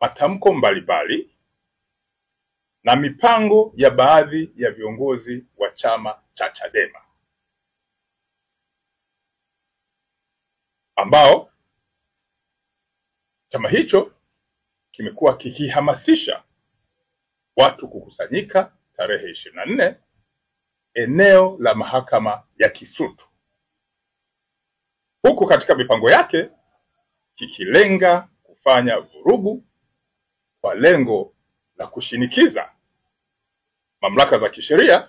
matamko mbalimbali na mipango ya baadhi ya viongozi wa chama cha Chadema ambao chama hicho kimekuwa kikihamasisha watu kukusanyika tarehe 24 eneo la mahakama ya Kisutu, huku katika mipango yake kikilenga kufanya vurugu kwa lengo la kushinikiza mamlaka za kisheria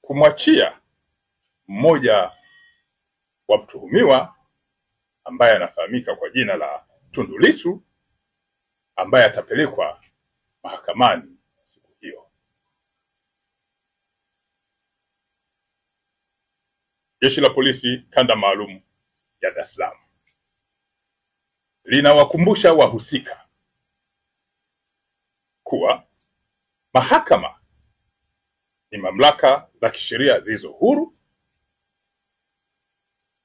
kumwachia mmoja wa mtuhumiwa ambaye anafahamika kwa jina la Tundu Lissu, ambaye atapelekwa mahakamani siku hiyo. Jeshi la Polisi Kanda Maalum ya Dar es Salaam linawakumbusha wahusika kuwa mahakama ni mamlaka za kisheria zilizo huru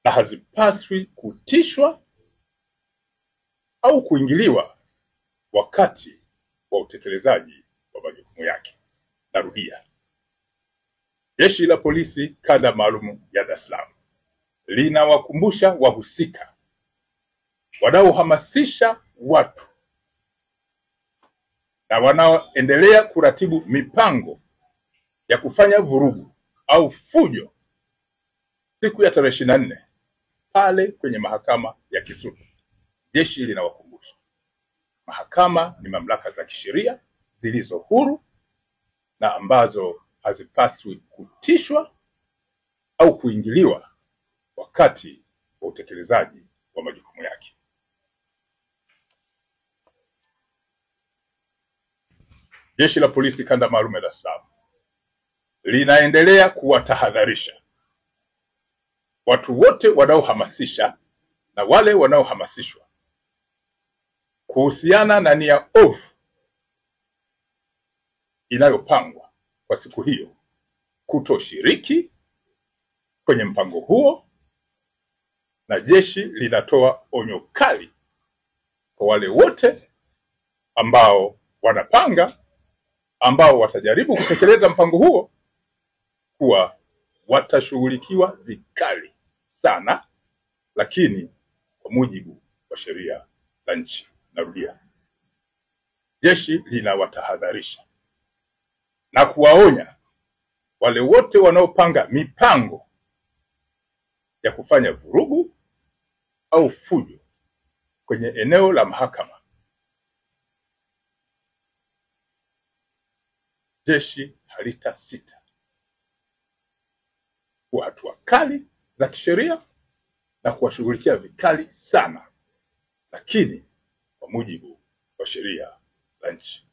na hazipaswi kutishwa au kuingiliwa wakati wa utekelezaji wa majukumu yake. Narudia, Jeshi la Polisi Kanda Maalum ya Dar es Salaam linawakumbusha wahusika wanaohamasisha watu na wanaoendelea kuratibu mipango ya kufanya vurugu au fujo siku ya tarehe 24 pale kwenye mahakama ya Kisutu. Jeshi linawakumbusha mahakama ni mamlaka za kisheria zilizo huru na ambazo hazipaswi kutishwa au kuingiliwa wakati wa utekelezaji wa majukumu yake. Jeshi la Polisi Kanda Maalum ya Dar es Salaam linaendelea kuwatahadharisha watu wote wanaohamasisha na wale wanaohamasishwa kuhusiana na nia ovu inayopangwa kwa siku hiyo kutoshiriki kwenye mpango huo, na jeshi linatoa onyo kali kwa wale wote ambao wanapanga, ambao watajaribu kutekeleza mpango huo, kuwa watashughulikiwa vikali sana, lakini kwa mujibu wa sheria za nchi. Narudia, jeshi linawatahadharisha na kuwaonya wale wote wanaopanga mipango ya kufanya vurugu au fujo kwenye eneo la mahakama. Jeshi halitasita kwa hatua kali za kisheria na kuwashughulikia vikali sana, lakini kwa mujibu wa sheria za nchi.